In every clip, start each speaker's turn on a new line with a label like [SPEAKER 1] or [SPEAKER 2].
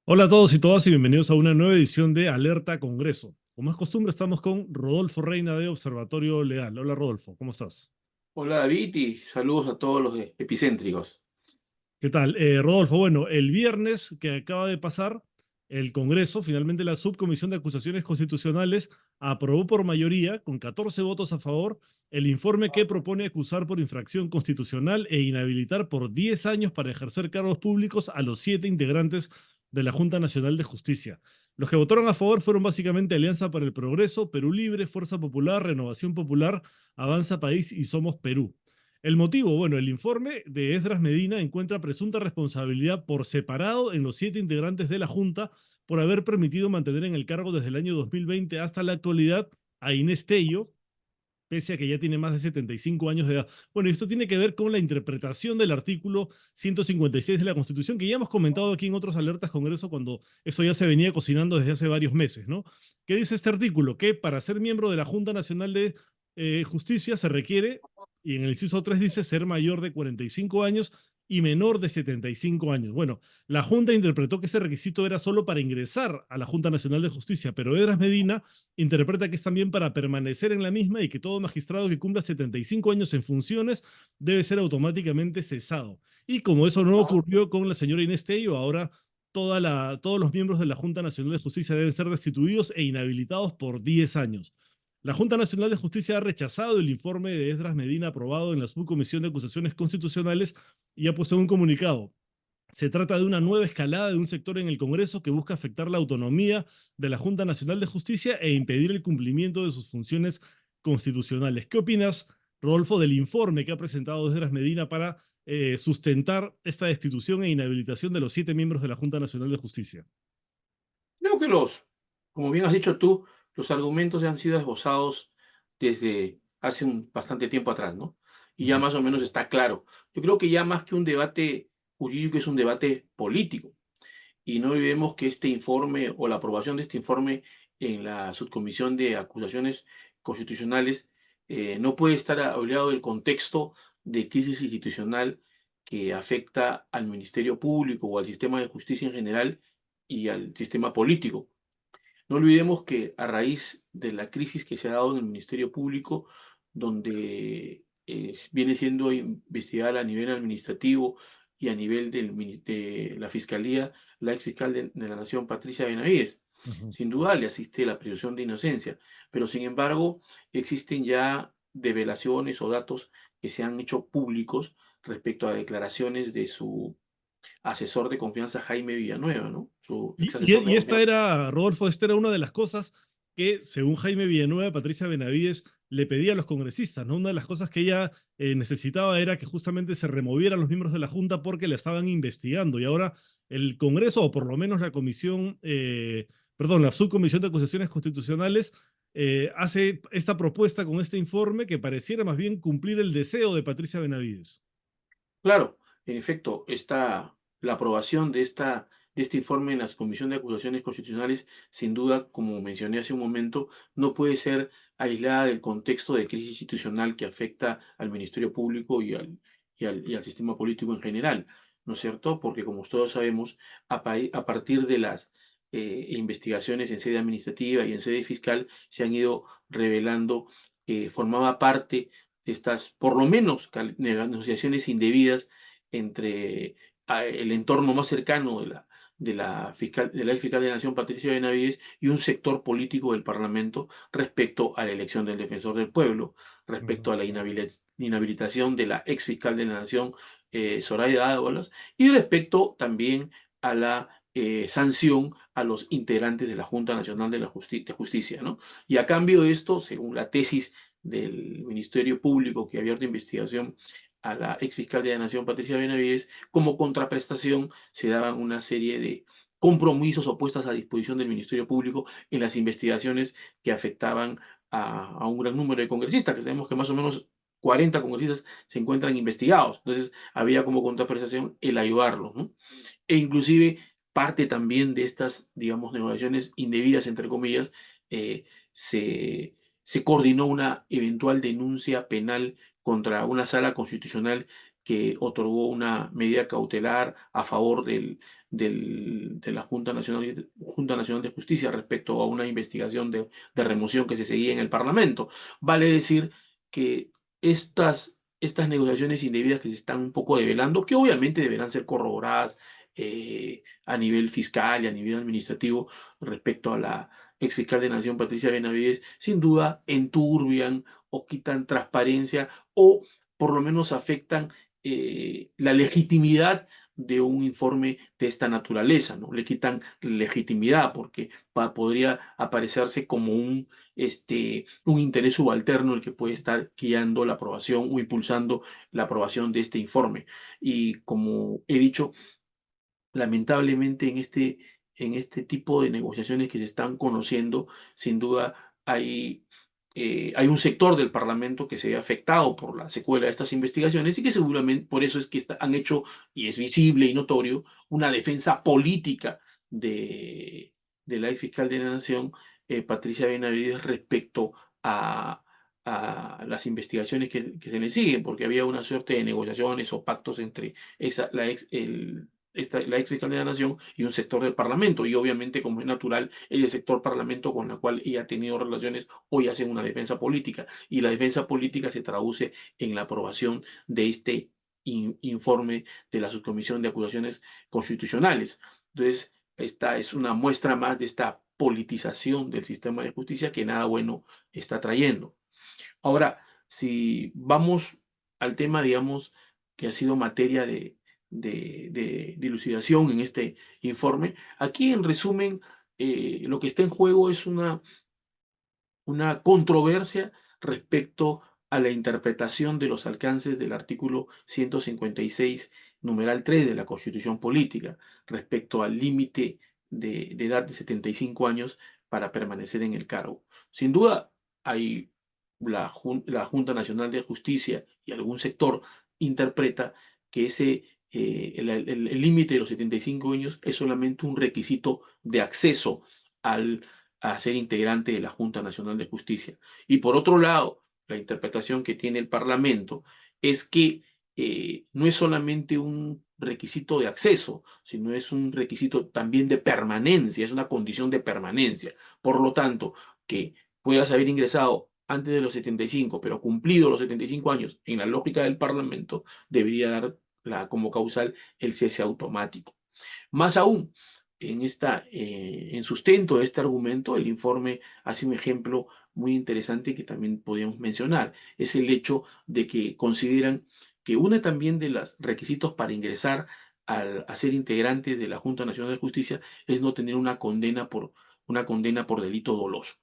[SPEAKER 1] Hola a todos y todas y bienvenidos a una nueva edición de Alerta Congreso. Como es costumbre, estamos con Rodolfo Reina de Observatorio Legal. Hola Rodolfo, ¿cómo estás?
[SPEAKER 2] Hola David y saludos a todos los epicéntricos.
[SPEAKER 1] ¿Qué tal? Rodolfo, bueno, el viernes que acaba de pasar, el Congreso, finalmente la Subcomisión de Acusaciones Constitucionales, aprobó por mayoría, con 14 votos a favor, el informe que propone acusar por infracción constitucional e inhabilitar por 10 años para ejercer cargos públicos a los 7 integrantes de la Junta Nacional de Justicia. Los que votaron a favor fueron básicamente Alianza para el Progreso, Perú Libre, Fuerza Popular, Renovación Popular, Avanza País y Somos Perú. El motivo, bueno, el informe de Esdras Medina encuentra presunta responsabilidad por separado en los 7 integrantes de la Junta por haber permitido mantener en el cargo desde el año 2020 hasta la actualidad a Inés Tello, pese a que ya tiene más de 75 años de edad. Bueno, esto tiene que ver con la interpretación del artículo 156 de la Constitución, que ya hemos comentado aquí en otros alertas Congreso cuando eso ya se venía cocinando desde hace varios meses, ¿no? ¿Qué dice este artículo? Que para ser miembro de la Junta Nacional de Justicia se requiere, y en el inciso 3 dice, ser mayor de 45 años y menor de 75 años. Bueno, la Junta interpretó que ese requisito era solo para ingresar a la Junta Nacional de Justicia, pero Edras Medina interpreta que es también para permanecer en la misma y que todo magistrado que cumpla 75 años en funciones debe ser automáticamente cesado. Y como eso no ocurrió con la señora Inés Tello, ahora todos los miembros de la Junta Nacional de Justicia deben ser destituidos e inhabilitados por 10 años. La Junta Nacional de Justicia ha rechazado el informe de Esdras Medina aprobado en la Subcomisión de Acusaciones Constitucionales y ha puesto un comunicado. Se trata de una nueva escalada de un sector en el Congreso que busca afectar la autonomía de la Junta Nacional de Justicia e impedir el cumplimiento de sus funciones constitucionales. ¿Qué opinas, Rodolfo, del informe que ha presentado Esdras Medina para sustentar esta destitución e inhabilitación de los 7 miembros de la Junta Nacional de Justicia?
[SPEAKER 2] Creo que como bien has dicho tú, los argumentos ya han sido esbozados desde hace bastante tiempo atrás, ¿no? Y ya
[SPEAKER 1] Ujú.
[SPEAKER 2] más o menos está claro. Yo creo que ya más que un debate jurídico es un debate político. Y no olvidemos que este informe o la aprobación de este informe en la subcomisión de acusaciones constitucionales no puede estar olvidado del contexto de crisis institucional que afecta al Ministerio Público o al sistema de justicia en general y al sistema político. No olvidemos que a raíz de la crisis que se ha dado en el Ministerio Público, donde viene siendo investigada a nivel administrativo y a nivel de la Fiscalía, la ex fiscal de la Nación, Patricia Benavides,
[SPEAKER 1] Ujú.
[SPEAKER 2] sin duda le asiste la presunción de inocencia, pero sin embargo existen ya develaciones o datos que se han hecho públicos respecto a declaraciones de su asesor de confianza Jaime Villanueva, ¿no? Su ex asesor de
[SPEAKER 1] Y esta
[SPEAKER 2] confianza.
[SPEAKER 1] era, Rodolfo, esta era una de las cosas que, según Jaime Villanueva, Patricia Benavides le pedía a los congresistas, ¿no? Una de las cosas que ella necesitaba era que justamente se removieran los miembros de la Junta porque la estaban investigando. Y ahora el Congreso, o por lo menos la comisión, perdón, la subcomisión de acusaciones constitucionales, hace esta propuesta con este informe que pareciera más bien cumplir el deseo de Patricia Benavides.
[SPEAKER 2] Claro, en efecto, la aprobación de este informe en la Comisión de Acusaciones Constitucionales, sin duda, como mencioné hace un momento, no puede ser aislada del contexto de crisis institucional que afecta al Ministerio Público y al sistema político en general, ¿no es cierto? Porque como todos sabemos, a partir de las investigaciones en sede administrativa y en sede fiscal, se han ido revelando que formaba parte de estas, por lo menos, negociaciones indebidas entre el entorno más cercano de la ex fiscal de la Nación, Patricia Benavides, y un sector político del Parlamento respecto a la elección del defensor del pueblo, respecto
[SPEAKER 1] Ujú.
[SPEAKER 2] a la inhabilitación de la ex fiscal de la Nación, Zoraida Ábalos, y respecto también a la sanción a los integrantes de la Junta Nacional de Justicia, ¿no? Y a cambio de esto, según la tesis del Ministerio Público que ha abierto investigación a la ex fiscal de la Nación, Patricia Benavides, como contraprestación se daban una serie de compromisos o puestas a disposición del Ministerio Público en las investigaciones que afectaban a un gran número de congresistas, que sabemos que más o menos 40 congresistas se encuentran investigados. Entonces, había como contraprestación el ayudarlos, ¿no? E inclusive parte también de estas, digamos, negociaciones indebidas, entre comillas, eh, se, se coordinó una eventual denuncia penal contra una sala constitucional que otorgó una medida cautelar a favor de la Junta Nacional de Justicia respecto a una investigación de remoción que se seguía en el Parlamento. Vale decir que estas negociaciones indebidas que se están un poco develando, que obviamente deberán ser corroboradas a nivel fiscal y a nivel administrativo respecto a la exfiscal de Nación, Patricia Benavides, sin duda enturbian o quitan transparencia o por lo menos afectan la legitimidad de un informe de esta naturaleza, ¿no? Le quitan legitimidad porque podría aparecerse como un interés subalterno el que puede estar guiando la aprobación o impulsando la aprobación de este informe. Y como he dicho, lamentablemente en este tipo de negociaciones que se están conociendo, sin duda hay un sector del Parlamento que se ve afectado por la secuela de estas investigaciones y que seguramente por eso es que han hecho, y es visible y notorio, una defensa política de, de la ex fiscal de la Nación, Patricia Benavides, respecto a las investigaciones que se le siguen, porque había una suerte de negociaciones o pactos entre la ex fiscal de la Nación y un sector del Parlamento. Y obviamente, como es natural, el sector Parlamento con el cual ella ha tenido relaciones hoy hacen una defensa política. Y la defensa política se traduce en la aprobación de este informe de la Subcomisión de Acusaciones Constitucionales. Entonces, esta es una muestra más de esta politización del sistema de justicia que nada bueno está trayendo. Ahora, si vamos al tema, digamos, que ha sido materia de dilucidación en este informe, aquí en resumen, lo que está en juego es una controversia respecto a la interpretación de los alcances del artículo 156, numeral 3 de la Constitución Política, respecto al límite de edad de 75 años para permanecer en el cargo. Sin duda, hay la Junta Nacional de Justicia y algún sector interpreta que el límite de los 75 años es solamente un requisito de acceso a ser integrante de la Junta Nacional de Justicia. Y por otro lado, la interpretación que tiene el Parlamento es que no es solamente un requisito de acceso, sino es un requisito también de permanencia, es una condición de permanencia. Por lo tanto, que puedas haber ingresado antes de los 75, pero cumplido los 75 años, en la lógica del Parlamento, debería dar como causal el cese automático. Más aún, en sustento de este argumento, el informe hace un ejemplo muy interesante que también podríamos mencionar. Es el hecho de que consideran que uno también de los requisitos para ingresar a ser integrantes de la Junta Nacional de Justicia es no tener una condena por delito doloso,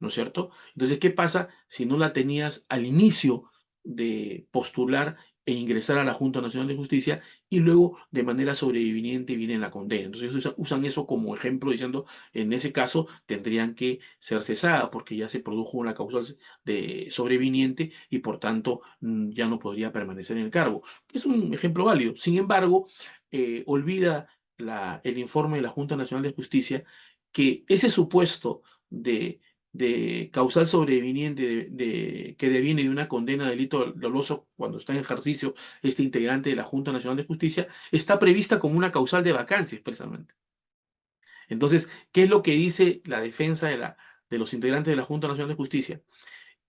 [SPEAKER 2] ¿no es cierto? Entonces, ¿qué pasa si no la tenías al inicio de postular e ingresar a la Junta Nacional de Justicia y luego de manera sobreviniente viene la condena? Entonces usan eso como ejemplo diciendo, en ese caso tendrían que ser cesadas porque ya se produjo una causa de sobreviniente y por tanto ya no podría permanecer en el cargo. Es un ejemplo válido. Sin embargo, olvida el informe de la Junta Nacional de Justicia que ese supuesto de causal sobreviniente que deviene de una condena de delito doloso cuando está en ejercicio este integrante de la Junta Nacional de Justicia, está prevista como una causal de vacancia expresamente. Entonces, ¿qué es lo que dice la defensa de los integrantes de la Junta Nacional de Justicia?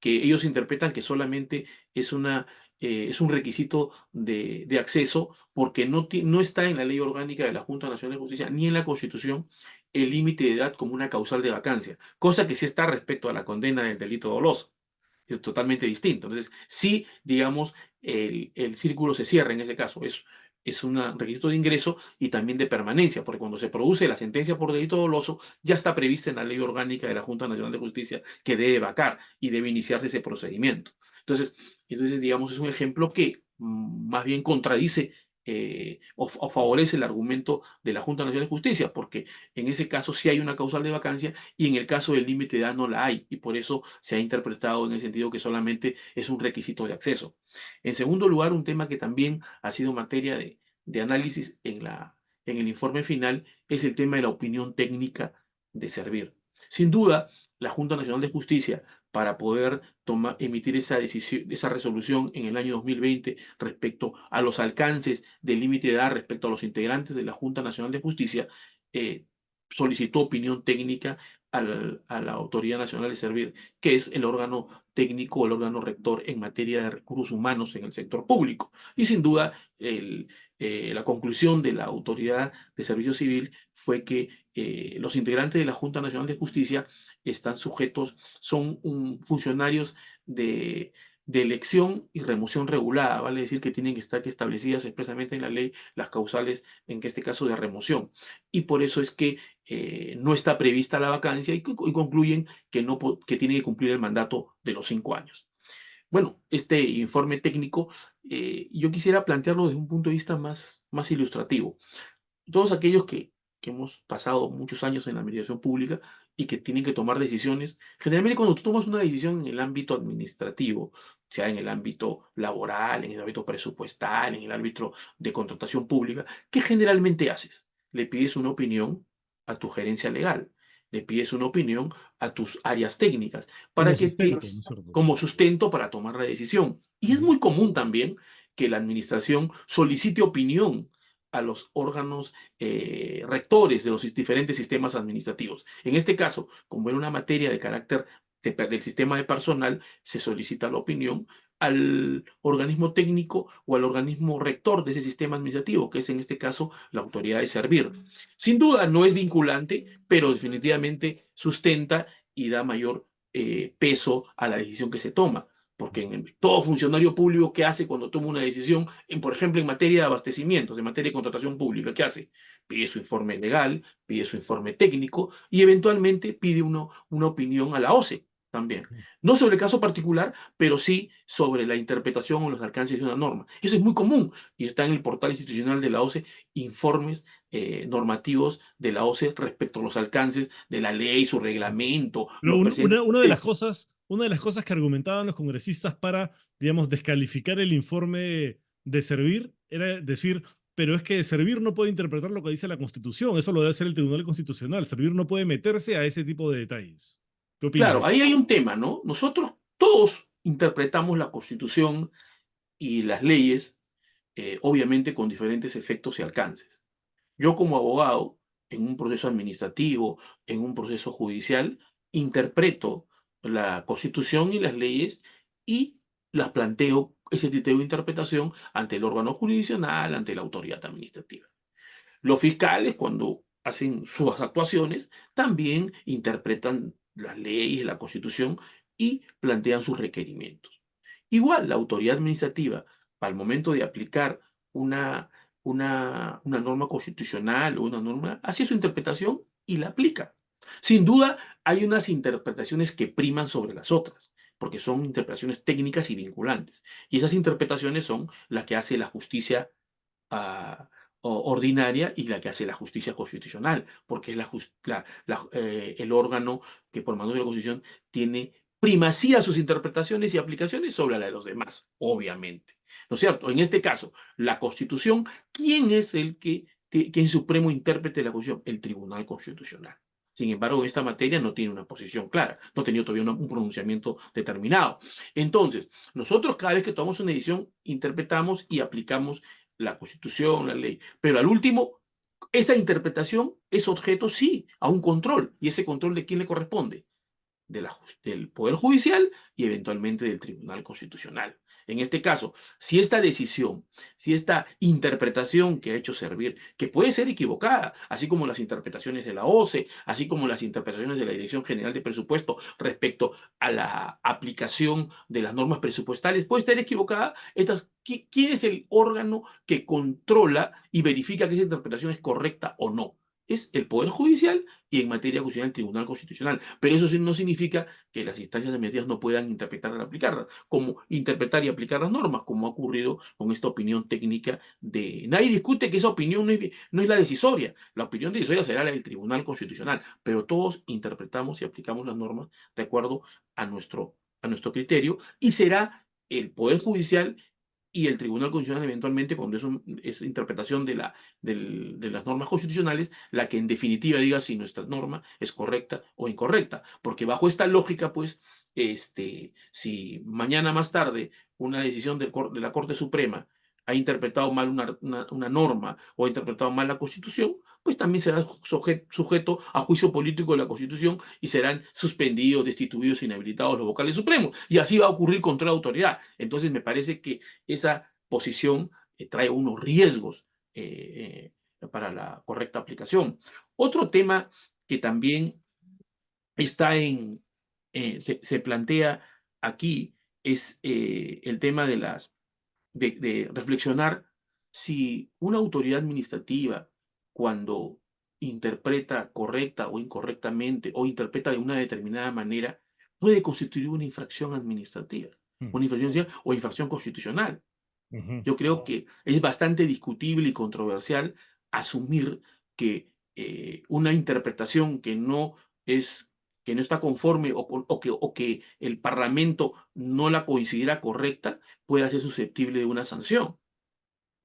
[SPEAKER 2] Que ellos interpretan que solamente es un requisito de acceso porque no está en la ley orgánica de la Junta Nacional de Justicia ni en la Constitución el límite de edad como una causal de vacancia, cosa que sí está respecto a la condena del delito doloso. Es totalmente distinto. Entonces, sí, digamos, el círculo se cierra en ese caso. Es un requisito de ingreso y también de permanencia, porque cuando se produce la sentencia por delito doloso, ya está prevista en la ley orgánica de la Junta Nacional de Justicia que debe vacar y debe iniciarse ese procedimiento. Entonces digamos, es un ejemplo que más bien contradice o favorece el argumento de la Junta Nacional de Justicia, porque en ese caso sí hay una causal de vacancia y en el caso del límite de edad no la hay, y por eso se ha interpretado en el sentido que solamente es un requisito de acceso. En segundo lugar, un tema que también ha sido materia de análisis en el informe final es el tema de la opinión técnica de servir. Sin duda, la Junta Nacional de Justicia, para poder emitir esa decisión, esa resolución en el año 2020 respecto a los alcances del límite de edad respecto a los integrantes de la Junta Nacional de Justicia, eh, solicitó opinión técnica a la Autoridad Nacional de Servir, que es el órgano técnico, el órgano rector en materia de recursos humanos en el sector público. Y sin duda, la conclusión de la Autoridad de Servicio Civil fue que los integrantes de la Junta Nacional de Justicia están sujetos, son funcionarios de elección y remoción regulada, vale decir que tienen que estar establecidas expresamente en la ley las causales, en este caso de remoción. Y por eso es que no está prevista la vacancia y concluyen que, no, que tiene que cumplir el mandato de los 5 años. Bueno, este informe técnico yo quisiera plantearlo desde un punto de vista más ilustrativo. Todos aquellos que hemos pasado muchos años en la administración pública y que tienen que tomar decisiones, generalmente cuando tú tomas una decisión en el ámbito administrativo, sea en el ámbito laboral, en el ámbito presupuestal, en el ámbito de contratación pública, ¿qué generalmente haces? Le pides una opinión a tu gerencia legal, le pides una opinión a tus áreas técnicas para
[SPEAKER 1] Como
[SPEAKER 2] que te,
[SPEAKER 1] sustento, ¿no es cierto?
[SPEAKER 2] como sustento para tomar la decisión. Y es
[SPEAKER 1] Ujú.
[SPEAKER 2] muy común también que la administración solicite opinión a los órganos rectores de los diferentes sistemas administrativos. En este caso, como era una materia de carácter del sistema de personal, se solicita la opinión al organismo técnico o al organismo rector de ese sistema administrativo, que es en este caso la autoridad de servir. Sin duda no es vinculante, pero definitivamente sustenta y da mayor peso a la decisión que se toma. Porque todo funcionario público, ¿qué hace cuando toma una decisión, por ejemplo, en materia de abastecimientos, en materia de contratación pública? ¿Qué hace? Pide su informe legal, pide su informe técnico y eventualmente pide una opinión a la OCE también. No sobre el caso particular, pero sí sobre la interpretación o los alcances de una norma. Eso es muy común y está en el portal institucional de la OCE, informes normativos de la OCE respecto a los alcances de la ley, su reglamento,
[SPEAKER 1] Pero
[SPEAKER 2] los presentes sistemas.
[SPEAKER 1] una de las cosas que argumentaban los congresistas para, digamos, descalificar el informe de Servir era decir, pero es que Servir no puede interpretar lo que dice la Constitución, eso lo debe hacer el Tribunal Constitucional. Servir no puede meterse a ese tipo de detalles. ¿Qué opinas de
[SPEAKER 2] Claro,
[SPEAKER 1] eso?
[SPEAKER 2] ahí hay un tema, ¿no? Nosotros todos interpretamos la Constitución y las leyes, obviamente con diferentes efectos y alcances. Yo como abogado, en un proceso administrativo, en un proceso judicial, interpreto la Constitución y las leyes y las planteo ese criterio de interpretación ante el órgano jurisdiccional, ante la autoridad administrativa. Los fiscales, cuando hacen sus actuaciones, también interpretan las leyes, la Constitución y plantean sus requerimientos. Igual, la autoridad administrativa, al momento de aplicar una, una norma constitucional o una norma, hace su interpretación y la aplica. Sin duda, hay unas interpretaciones que priman sobre las otras, porque son interpretaciones técnicas y vinculantes. Y esas interpretaciones son las que hace la justicia ah, ordinaria y la que hace la justicia constitucional, porque es el órgano que por mando de la Constitución tiene primacía sus interpretaciones y aplicaciones sobre la de los demás, obviamente. ¿No es cierto? En este caso, la Constitución, ¿quién es el que supremo intérprete de la Constitución? El Tribunal Constitucional. Sin embargo, en esta materia no tiene una posición clara, no ha tenido todavía un pronunciamiento determinado. Entonces, nosotros cada vez que tomamos una decisión, interpretamos y aplicamos la Constitución, la ley, pero al último, esa interpretación es objeto, sí, a un control. ¿Y ese control de quién le corresponde? Del Poder Judicial y eventualmente del Tribunal Constitucional. En este caso, si esta decisión, si esta interpretación que ha hecho Servir, que puede ser equivocada, así como las interpretaciones de la OCE, así como las interpretaciones de la Dirección General de Presupuesto respecto a la aplicación de las normas presupuestales, puede estar equivocada, ¿quién es el órgano que controla y verifica que esa interpretación es correcta o no? Es el Poder Judicial y en materia constitucional el Tribunal Constitucional. Pero eso sí no significa que las instancias administrativas no puedan interpretar y aplicarlas, como interpretar y aplicar las normas, como ha ocurrido con esta opinión técnica de... Nadie discute que esa opinión no es la decisoria. La opinión decisoria será la del Tribunal Constitucional, pero todos interpretamos y aplicamos las normas de acuerdo a nuestro criterio y será el Poder Judicial y el Tribunal Constitucional eventualmente, cuando eso es interpretación de las normas constitucionales, la que en definitiva diga si nuestra norma es correcta o incorrecta. Porque bajo esta lógica, pues, si mañana más tarde una decisión de la Corte Suprema ha interpretado mal una norma o ha interpretado mal la Constitución, pues también será sujeto a juicio político de la Constitución y serán suspendidos, destituidos, inhabilitados los vocales supremos. Y así va a ocurrir contra la autoridad. Entonces me parece que esa posición trae unos riesgos para la correcta aplicación. Otro tema que también está se plantea aquí es el tema de reflexionar si una autoridad administrativa, cuando interpreta correcta o incorrectamente, o interpreta de una determinada manera, puede constituir una infracción administrativa,
[SPEAKER 1] Mm,
[SPEAKER 2] una infracción o infracción constitucional.
[SPEAKER 1] ujú.
[SPEAKER 2] Yo creo que es bastante discutible y controversial asumir que una interpretación es, que no está conforme o que el Parlamento no la considera correcta pueda ser susceptible de una sanción.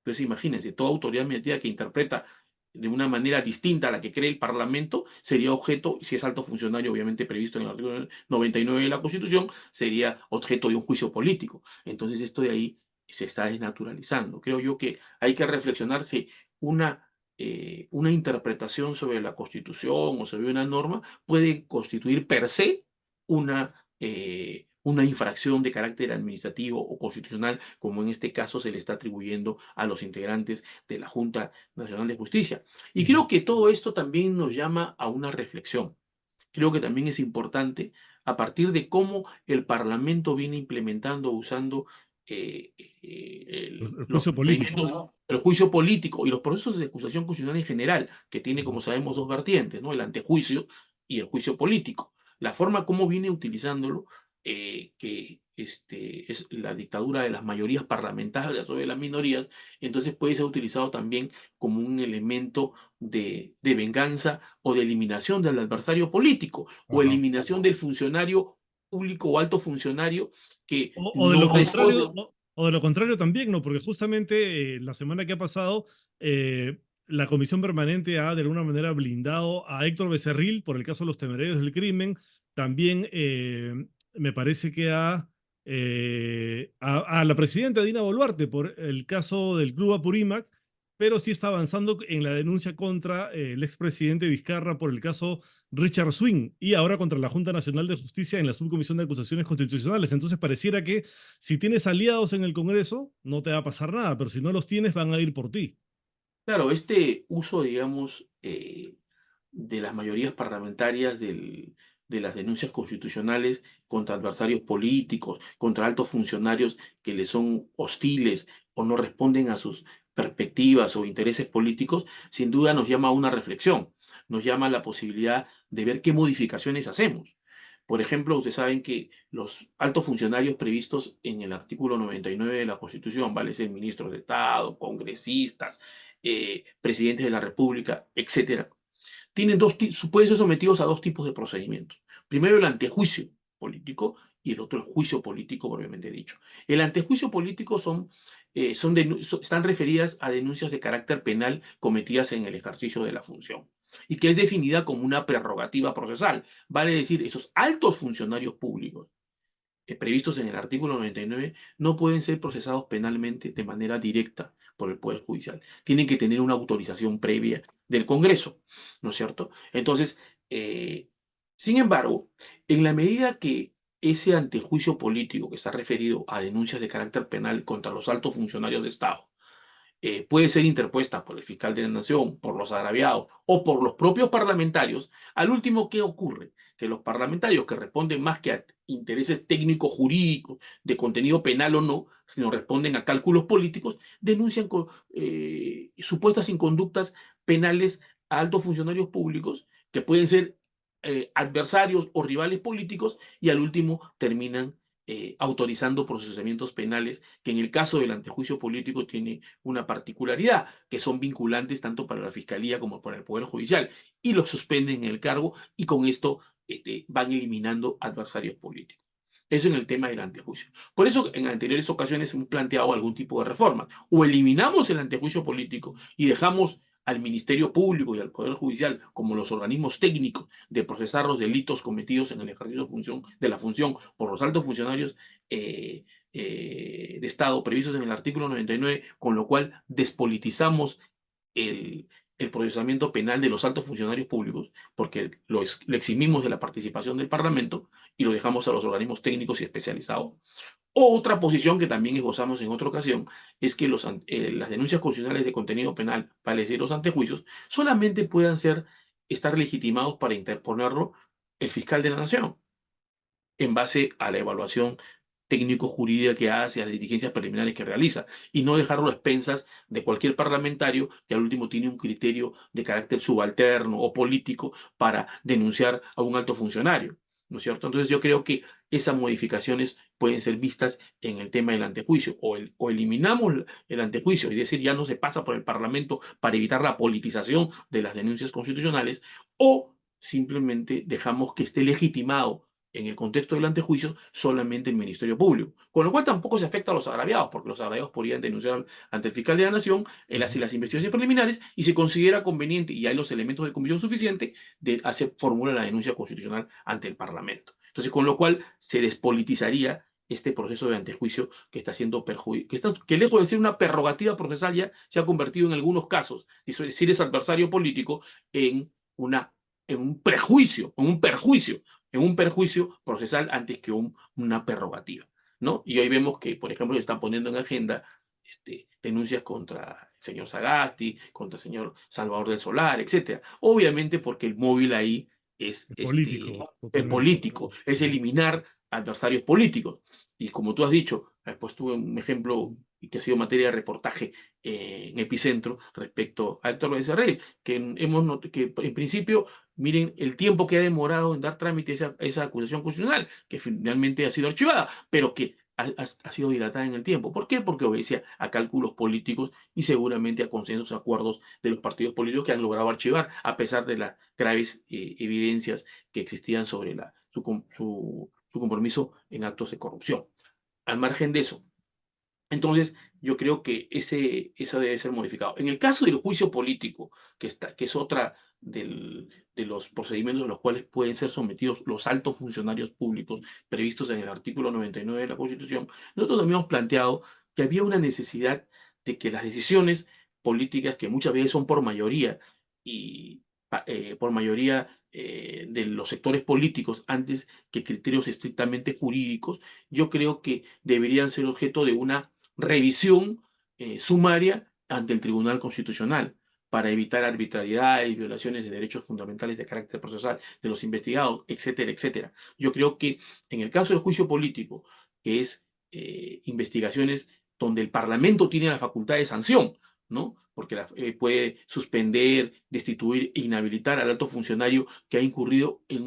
[SPEAKER 2] Entonces, imagínense, toda autoridad administrativa que interpreta de una manera distinta a la que cree el Parlamento sería objeto, si es alto funcionario, obviamente previsto en el artículo 99 de la Constitución, sería objeto de un juicio político. Entonces, esto de ahí se está desnaturalizando. Creo yo que hay que reflexionar si una interpretación sobre la Constitución o sobre una norma puede constituir per se una infracción de carácter administrativo o constitucional, como en este caso se le está atribuyendo a los integrantes de la Junta Nacional de Justicia. Y
[SPEAKER 1] Ujú.
[SPEAKER 2] creo que todo esto también nos llama a una reflexión. Creo que también es importante a partir de cómo el Parlamento viene implementando, usando
[SPEAKER 1] El
[SPEAKER 2] los
[SPEAKER 1] juicio político.
[SPEAKER 2] procedimientos, el juicio político y los procesos de acusación constitucional en general, que tiene, como sabemos, dos vertientes, ¿no? El antejuicio y el juicio político. La forma como viene utilizándolo, que es la dictadura de las mayorías parlamentarias o de las minorías, entonces puede ser utilizado también como un elemento de venganza o de eliminación del adversario político o
[SPEAKER 1] Ajá.
[SPEAKER 2] eliminación del funcionario público o alto funcionario que
[SPEAKER 1] O de lo
[SPEAKER 2] no
[SPEAKER 1] contrario,
[SPEAKER 2] responde.
[SPEAKER 1] o de lo contrario también, ¿no? Porque justamente la semana que ha pasado, la comisión permanente ha de alguna manera blindado a Héctor Becerril por el caso de los temerarios del crimen. También me parece que a la presidenta Dina Boluarte por el caso del Club Apurímac, pero sí está avanzando en la denuncia contra el expresidente Vizcarra por el caso Richard Swing y ahora contra la Junta Nacional de Justicia en la Subcomisión de Acusaciones Constitucionales. Entonces pareciera que si tienes aliados en el Congreso, no te va a pasar nada, pero si no los tienes, van a ir por ti.
[SPEAKER 2] Claro, este uso, digamos, de las mayorías parlamentarias de las denuncias constitucionales contra adversarios políticos, contra altos funcionarios que le son hostiles o no responden a sus perspectivas o intereses políticos, sin duda nos llama a una reflexión, nos llama a la posibilidad de ver qué modificaciones hacemos. Por ejemplo, ustedes saben que los altos funcionarios previstos en el artículo 99 de la Constitución, vale ser ministros de Estado, congresistas, presidentes de la República, etcétera, pueden ser sometidos a dos tipos de procedimientos. Primero, el antejuicio político y el otro, el juicio político, propiamente dicho. El antejuicio político están referidas a denuncias de carácter penal cometidas en el ejercicio de la función y que es definida como una prerrogativa procesal. Vale decir, esos altos funcionarios públicos previstos en el artículo 99 no pueden ser procesados penalmente de manera directa por el Poder Judicial. Tienen que tener una autorización previa del Congreso, ¿no es cierto? Entonces, sin embargo, en la medida que ese antejuicio político que está referido a denuncias de carácter penal contra los altos funcionarios de Estado puede ser interpuesta por el fiscal de la Nación, por los agraviados o por los propios parlamentarios, al último, ¿qué ocurre? Que los parlamentarios que responden más que a intereses técnicos jurídicos, de contenido penal o no, sino responden a cálculos políticos, denuncian supuestas inconductas penales a altos funcionarios públicos que pueden ser adversarios o rivales políticos y al último terminan autorizando procesamientos penales que en el caso del antejuicio político tiene una particularidad, que son vinculantes tanto para la Fiscalía como para el Poder Judicial, y los suspenden en el cargo y con esto van eliminando adversarios políticos. Eso en el tema del antejuicio. Por eso en anteriores ocasiones hemos planteado algún tipo de reforma. O eliminamos el antejuicio político y dejamos al Ministerio Público y al Poder Judicial como los organismos técnicos de procesar los delitos cometidos en el ejercicio de la función por los altos funcionarios de Estado previstos en el artículo 99, con lo cual despolitizamos el, el procesamiento penal de los altos funcionarios públicos, porque lo eximimos de la participación del Parlamento y lo dejamos a los organismos técnicos y especializados. Otra posición que también esbozamos en otra ocasión es que las denuncias constitucionales de contenido penal, para decir los antejuicios, solamente puedan estar legitimados para interponerlo el fiscal de la Nación en base a la evaluación técnico-jurídica que hace, a las diligencias preliminares que realiza, y no dejarlo a expensas de cualquier parlamentario que al último tiene un criterio de carácter subalterno o político para denunciar a un alto funcionario, ¿no es cierto? Entonces yo creo que esas modificaciones pueden ser vistas en el tema del antejuicio, o eliminamos el antejuicio, es decir, ya no se pasa por el Parlamento para evitar la politización de las denuncias constitucionales, o simplemente dejamos que esté legitimado en el contexto del antejuicio solamente el Ministerio Público, con lo cual tampoco se afecta a los agraviados, porque los agraviados podrían denunciar ante el fiscal de la Nación, él hace
[SPEAKER 1] Ujú.
[SPEAKER 2] las investigaciones preliminares y se considera conveniente y hay los elementos de convicción suficiente de formular la denuncia constitucional ante el Parlamento. Entonces, con lo cual se despolitizaría este proceso de antejuicio que está siendo que lejos de ser una prerrogativa procesal ya se ha convertido en algunos casos, si eres adversario político, en una en un prejuicio, en un perjuicio procesal antes que una prerrogativa, ¿no? Y hoy vemos que, por ejemplo, se están poniendo en agenda denuncias contra el señor Sagasti, contra el señor Salvador del Solar, etcétera. Obviamente porque el móvil ahí es,
[SPEAKER 1] Político,
[SPEAKER 2] es
[SPEAKER 1] totalmente.
[SPEAKER 2] político, es
[SPEAKER 1] Ujú.
[SPEAKER 2] eliminar adversarios políticos. Y como tú has dicho, pues tuve un ejemplo que ha sido materia de reportaje en Epicentro respecto a Héctor Becerril, que en principio, miren el tiempo que ha demorado en dar trámite esa acusación constitucional, que finalmente ha sido archivada, pero que ha sido dilatada en el tiempo. ¿Por qué? Porque obedecía a cálculos políticos y seguramente a consensos, acuerdos de los partidos políticos que han logrado archivar, a pesar de las graves evidencias que existían sobre su compromiso en actos de corrupción. Al margen de eso, entonces, yo creo que eso debe ser modificado. En el caso del juicio político, que es otra de los procedimientos en los cuales pueden ser sometidos los altos funcionarios públicos previstos en el artículo 99 de la Constitución, nosotros también hemos planteado que había una necesidad de que las decisiones políticas, que muchas veces son por mayoría y por mayoría de los sectores políticos antes que criterios estrictamente jurídicos, yo creo que deberían ser objeto de una revisión sumaria ante el Tribunal Constitucional para evitar arbitrariedades, violaciones de derechos fundamentales de carácter procesal de los investigados, etcétera, etcétera. Yo creo que en el caso del juicio político, que es investigaciones donde el Parlamento tiene la facultad de sanción, ¿no? Porque puede suspender, destituir e inhabilitar al alto funcionario que ha incurrido en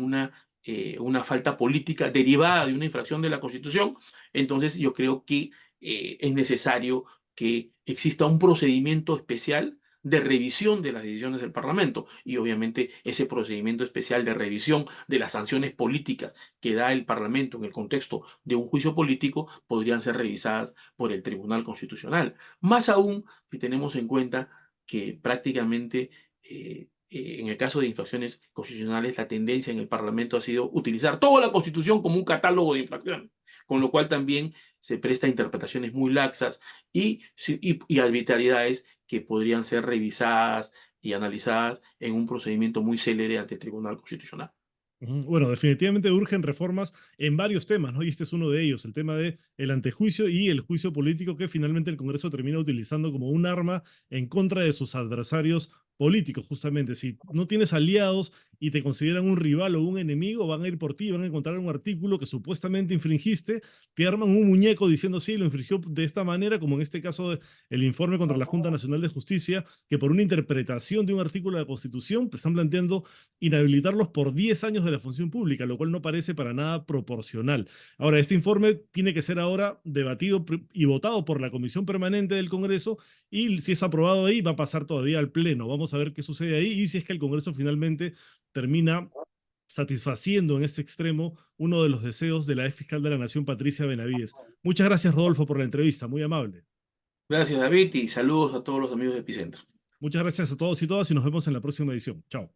[SPEAKER 2] una falta política derivada de una infracción de la Constitución. Entonces, yo creo que es necesario que exista un procedimiento especial de revisión de las decisiones del Parlamento y obviamente ese procedimiento especial de revisión de las sanciones políticas que da el Parlamento en el contexto de un juicio político podrían ser revisadas por el Tribunal Constitucional. Más aún si tenemos en cuenta que prácticamente en el caso de infracciones constitucionales la tendencia en el Parlamento ha sido utilizar toda la Constitución como un catálogo de infracciones, con lo cual también se presta a interpretaciones muy laxas y arbitrariedades que podrían ser revisadas y analizadas en un procedimiento muy célere ante el Tribunal Constitucional.
[SPEAKER 1] Ujú. Bueno, definitivamente urgen reformas en varios temas, ¿no? Y este es uno de ellos, el tema de el antejuicio y el juicio político que finalmente el Congreso termina utilizando como un arma en contra de sus adversarios políticos, justamente. Si no tienes aliados y te consideran un rival o un enemigo, van a ir por ti, van a encontrar un artículo que supuestamente infringiste, te arman un muñeco diciendo sí, lo infringió de esta manera, como en este caso el informe contra la Junta Nacional de Justicia, que por una interpretación de un artículo de la Constitución, pues están planteando inhabilitarlos por 10 años de la función pública, lo cual no parece para nada proporcional. Ahora, este informe tiene que ser ahora debatido y votado por la Comisión Permanente del Congreso y si es aprobado ahí va a pasar todavía al Pleno. Vamos a ver qué sucede ahí y si es que el Congreso finalmente termina satisfaciendo en este extremo uno de los deseos de la ex fiscal de la Nación, Patricia Benavides. Muchas gracias, Rodolfo, por la entrevista, muy amable.
[SPEAKER 2] Gracias, David, y saludos a todos los amigos de Epicentro.
[SPEAKER 1] Muchas gracias a todos y todas y nos vemos en la próxima edición. Chao.